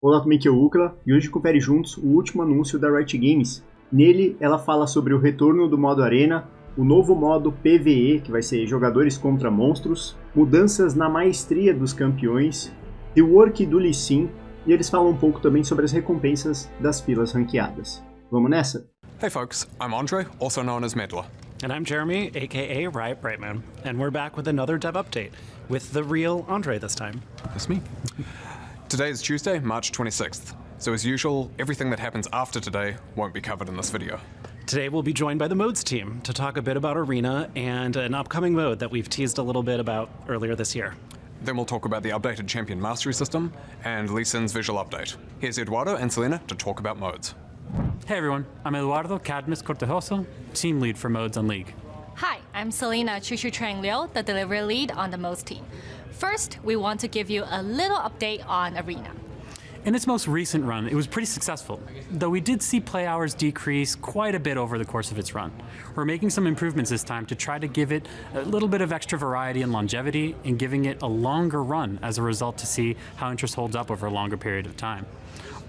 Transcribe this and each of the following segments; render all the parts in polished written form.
Olá, também que é o Ukla, e hoje confere juntos o último anúncio da Riot Games. Nele, ela fala sobre o retorno do modo Arena, o novo modo PvE, que vai ser jogadores contra monstros, mudanças na maestria dos campeões, Rework do Lee Sin, e eles falam um pouco também sobre as recompensas das filas ranqueadas. Vamos nessa? Hey folks, I'm Andre, also known as Meddler. And I'm Jeremy, aka Riot Brightman, and we're back with another dev update, with the real Andre this time. That's me. Today is Tuesday, March 26th. So as usual, everything that happens after today won't be covered in this video. Today we'll be joined by the modes team to talk a bit about Arena and an upcoming mode that we've teased a little bit about earlier this year. Then we'll talk about the updated champion mastery system and Lee Sin's visual update. Here's Eduardo and Selena to talk about modes. Hey everyone, I'm Eduardo Cadmus Cortejoso, team lead for modes on League. Hi, I'm Selena Chushu Trang Liu, the delivery lead on the modes team. First, we want to give you a little update on Arena. In its most recent run, it was pretty successful, though we did see play hours decrease quite a bit over the course of its run. We're making some improvements this time to try to give it a little bit of extra variety and longevity, and giving it a longer run as a result to see how interest holds up over a longer period of time.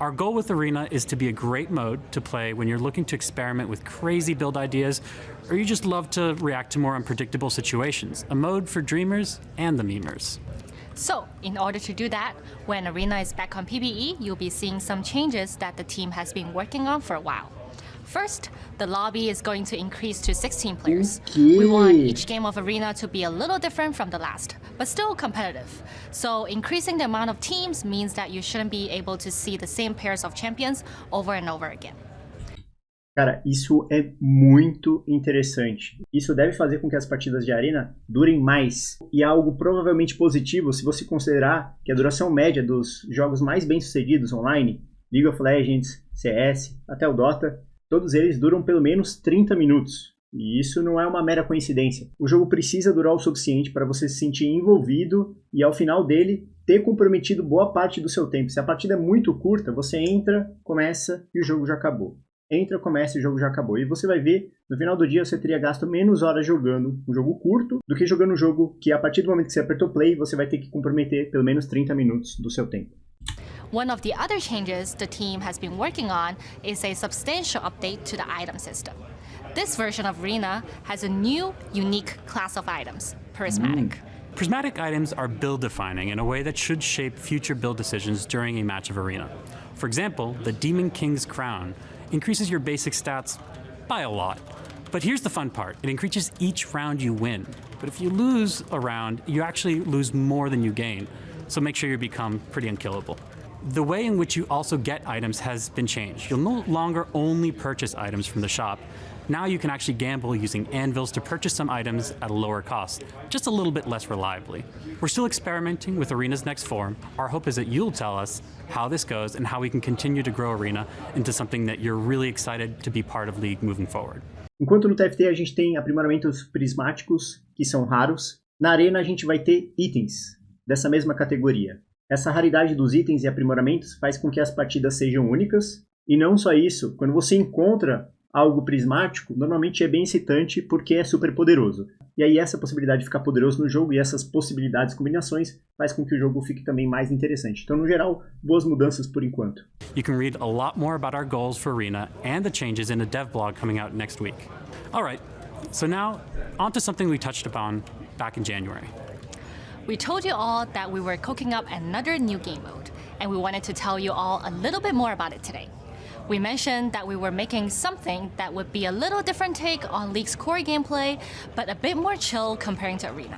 Our goal with Arena is to be a great mode to play when you're looking to experiment with crazy build ideas, or you just love to react to more unpredictable situations. A mode for dreamers and the memers. So, in order to do that, when Arena is back on PvE, you'll be seeing some changes that the team has been working on for a while. First, the lobby is going to increase to 16 players. We want each game of Arena to be a little different from the last, but still competitive. So increasing the amount of teams means that you shouldn't be able to see the same pairs of champions over and over again. Cara, isso é muito interessante. Isso deve fazer com que as partidas de arena durem mais. E é algo provavelmente positivo se você considerar que a duração média dos jogos mais bem-sucedidos online, League of Legends, CS, até o Dota, todos eles duram pelo menos 30 minutos. E isso não é uma mera coincidência. O jogo precisa durar o suficiente para você se sentir envolvido e, ao final dele, ter comprometido boa parte do seu tempo. Se a partida é muito curta, você entra, começa e o jogo já acabou. Entra, começa e o jogo já acabou. E você vai ver, no final do dia, você teria gasto menos horas jogando um jogo curto do que jogando um jogo que, a partir do momento que você apertou play, você vai ter que comprometer pelo menos 30 minutos do seu tempo. One of the other changes the team has been working on is a substantial update to the item system. This version of Arena has a new, unique class of items, Prismatic. Prismatic items are build-defining in a way that should shape future build decisions during a match of Arena. For example, the Demon King's Crown increases your basic stats by a lot. But here's the fun part. It increases each round you win. But if you lose a round, you actually lose more than you gain. So make sure you become pretty unkillable. The way in which you also get items has been changed. You'll no longer only purchase items from the shop. Now you can actually gamble using anvils to purchase some items at a lower cost, just a little bit less reliably. We're still experimenting with Arena's next form. Our hope is that you'll tell us how this goes and how we can continue to grow Arena into something that you're really excited to be part of League moving forward. Enquanto no TFT a gente tem aprimoramentos prismáticos, que são raros, na Arena a gente vai ter itens dessa mesma categoria. Essa raridade dos itens e aprimoramentos faz com que as partidas sejam únicas, e não só isso, quando você encontra algo prismático, normalmente é bem excitante porque é super poderoso. E aí essa possibilidade de ficar poderoso no jogo e essas possibilidades, combinações, faz com que o jogo fique também mais interessante. Então, no geral, boas mudanças por enquanto. You can read a lot more about our goals for Arena and the changes in a dev blog coming out next week. All right, so now on to something we touched upon back in January. We told you all that we were cooking up another new game mode, and we wanted to tell you all a little bit more about it today. We mentioned that we were making something that would be a little different take on League's core gameplay, but a bit more chill comparing to Arena.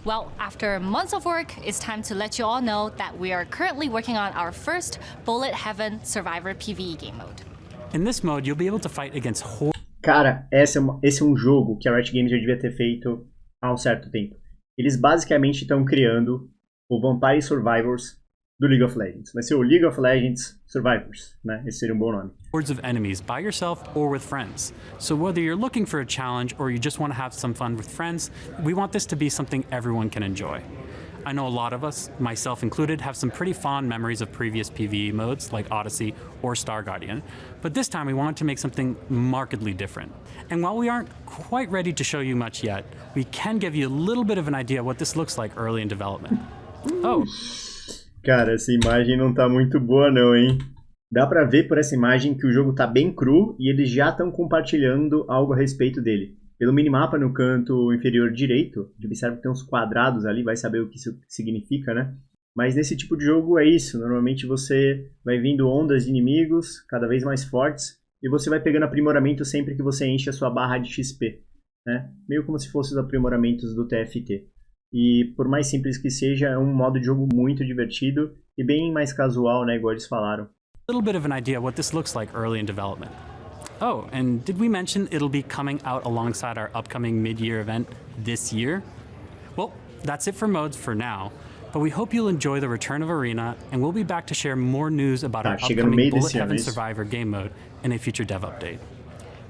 Well, after months of work, it's time to let you all know that we are currently working on our first Bullet Heaven Survivor PvE game mode. In this mode, you'll be able to fight against Cara, esse é um jogo que a Riot Games já devia ter feito há um certo tempo. Eles basicamente estão criando o Vampire Survivors do League of Legends. Vai ser o League of Legends Survivors, né? Esse seria um bom nome. Hordes of enemies by yourself or with friends. So whether you're looking for a challenge or you just want to have some fun with friends, we want this to be something everyone can enjoy. I know a lot of us, myself included, have some pretty fond memories of previous PvE modes like Odyssey or Star Guardian, but this time we wanted to make something markedly different. And while we aren't quite ready to show you much yet, we can give you a little bit of an idea what this looks like early in development. Oh. Cara, essa imagem não tá muito boa não, hein? Dá pra ver por essa imagem que o jogo tá bem cru e eles já estão compartilhando algo a respeito dele. Pelo minimapa no canto inferior direito, observa que tem uns quadrados ali, vai saber o que isso significa, né? Mas nesse tipo de jogo é isso, normalmente você vai vindo ondas de inimigos cada vez mais fortes e você vai pegando aprimoramento sempre que você enche a sua barra de XP, né? Meio como se fossem os aprimoramentos do TFT. E por mais simples que seja, é um modo de jogo muito divertido e bem mais casual, né, igual eles falaram. A little bit of an idea what this looks like early in development. Oh, and did we mention it'll be coming out alongside our upcoming mid-year event this year? Well, that's it for modes for now, but we hope you'll enjoy the return of Arena, and we'll be back to share more news about our upcoming Bullet Heaven Survivor game mode in a future dev update.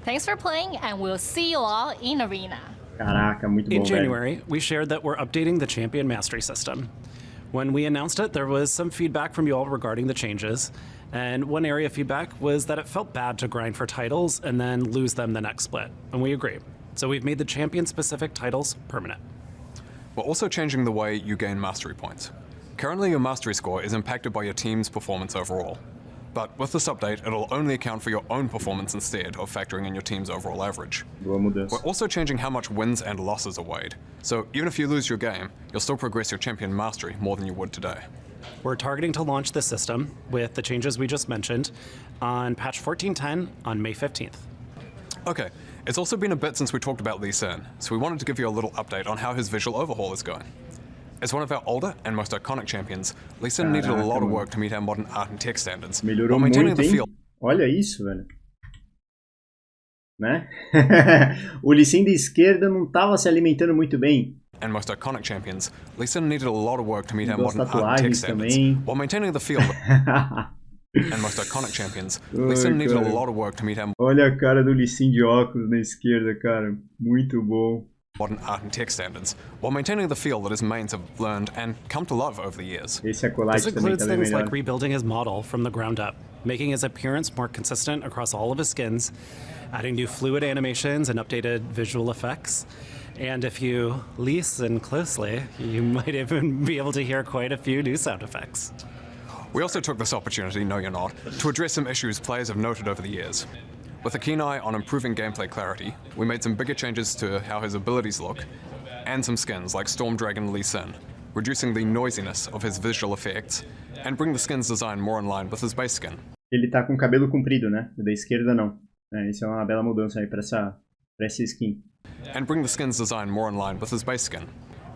Thanks for playing, and we'll see you all in Arena. Caraca, muito bom, In January, we shared that we're updating the Champion Mastery system. When we announced it, there was some feedback from you all regarding the changes, and one area of feedback was that it felt bad to grind for titles and then lose them the next split, and we agree. So we've made the champion-specific titles permanent. We're also changing the way you gain mastery points. Currently, your mastery score is impacted by your team's performance overall. But with this update, it'll only account for your own performance instead of factoring in your team's overall average. We're also changing how much wins and losses are weighed. So even if you lose your game, you'll still progress your champion mastery more than you would today. We're targeting to launch this system with the changes we just mentioned on patch 14.10 on May 15th. Okay, it's also been a bit since we talked about Lee Sin, so we wanted to give you a little update on how his visual overhaul is going. As one of our older and most iconic champions, Lee Sin needed a lot of work to meet our modern art and tech standards. Melhorou muito, hein? Olha isso, velho. Né? O Lee Sin da esquerda não estava se alimentando muito bem. And most iconic champions, Lee Sin needed a lot of work to meet our modern art and tech standards while maintaining the feel. And most iconic champions, Lee Sin needed a lot of work to meet our Olha a cara do Lee Sin de óculos na esquerda, cara. Muito bom. Modern art and tech standards, while maintaining the feel that his mains have learned and come to love over the years. This includes things like rebuilding his model from the ground up, making his appearance more consistent across all of his skins, adding new fluid animations and updated visual effects. And if you listen closely, you might even be able to hear quite a few new sound effects. We also took this opportunity, no you're not, to address some issues players have noted over the years. With a keen eye on improving gameplay clarity, we made some bigger changes to how his abilities look, and some skins like Storm Dragon Lee Sin, reducing the noisiness of his visual effects, and bring the skin's design more in line with his base skin. Ele tá com o cabelo comprido, né? O da esquerda não. Isso é uma bela mudança aí pra essa skin. And bring the skin's design more in line with his base skin.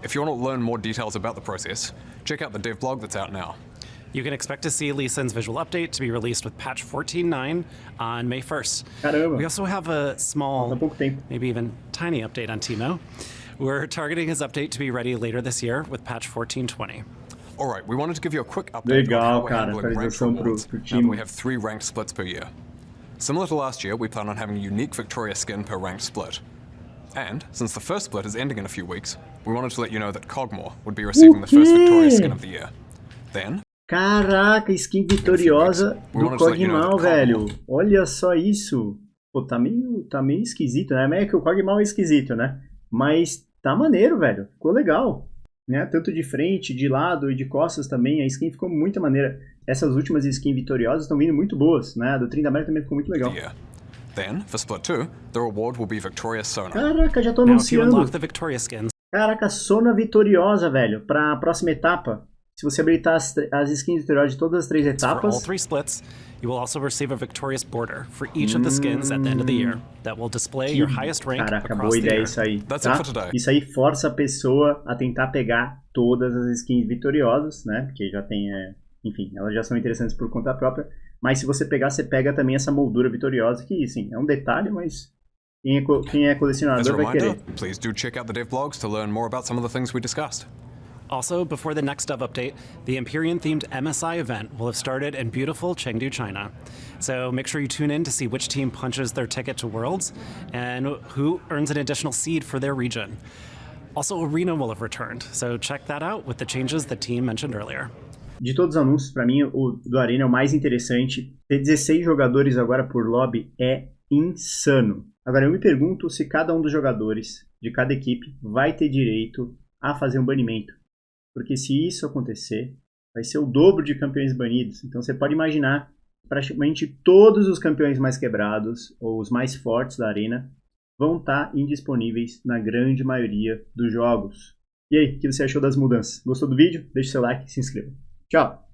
If you want to learn more details about the process, check out the dev blog that's out now. You can expect to see Lee Sin's visual update to be released with patch 14.9 on May 1st. Caramba. We also have a small, maybe even tiny update on Teemo. We're targeting his update to be ready later this year with patch 14.20. Alright, we wanted to give you a quick update on how we're handling ranked rewards now that we have 3 ranked splits per year. Similar to last year, we plan on having a unique Victoria skin per ranked split. And, since the first split is ending in a few weeks, we wanted to let you know that Cogmore would be receiving the first Victoria skin of the year. Then... Caraca, skin vitoriosa do Cogmal, velho. Olha só isso. Pô, tá meio esquisito, né? É que o Cogmal é esquisito, né? Mas tá maneiro, velho. Ficou legal. Né? Tanto de frente, de lado e de costas também. A skin ficou muito maneira. Essas últimas skins vitoriosas estão vindo muito boas, né? A do Treinamento também ficou muito legal. Then, for Split 2, the reward will be Victoria Sona. Caraca, já tô anunciando. Caraca, Sona vitoriosa, velho. Pra próxima etapa. Se você habilitar as skins vitoriosas de todas as 3 etapas. For all 3 splits, you will also receive a victorious border for each of the skins at the end of the year that will display your highest rank Caraca, across boa the ideia year. isso aí. That's tá? it for today. Isso aí força a pessoa a tentar pegar todas as skins vitoriosas, né? Porque já tem, enfim, elas já são interessantes por conta própria. Mas se você pegar, você pega também essa moldura vitoriosa, que sim, é um detalhe, mas quem é colecionador vai querer. Please do check out the dev blogs to learn more about some of the things we discussed. Also, before the next dev update, the Empyrean-themed MSI event will have started in beautiful Chengdu, China. So make sure you tune in to see which team punches their ticket to Worlds and who earns an additional seed for their region. Also, Arena will have returned, so check that out with the changes the team mentioned earlier. De todos os anúncios, para mim, o do Arena é o mais interessante. Ter 16 jogadores agora por lobby é insano. Agora, eu me pergunto se cada um dos jogadores de cada equipe vai ter direito a fazer um banimento. Porque se isso acontecer, vai ser o dobro de campeões banidos. Então você pode imaginar, praticamente todos os campeões mais quebrados, ou os mais fortes da arena, vão estar indisponíveis na grande maioria dos jogos. E aí, o que você achou das mudanças? Gostou do vídeo? Deixe seu like e se inscreva. Tchau!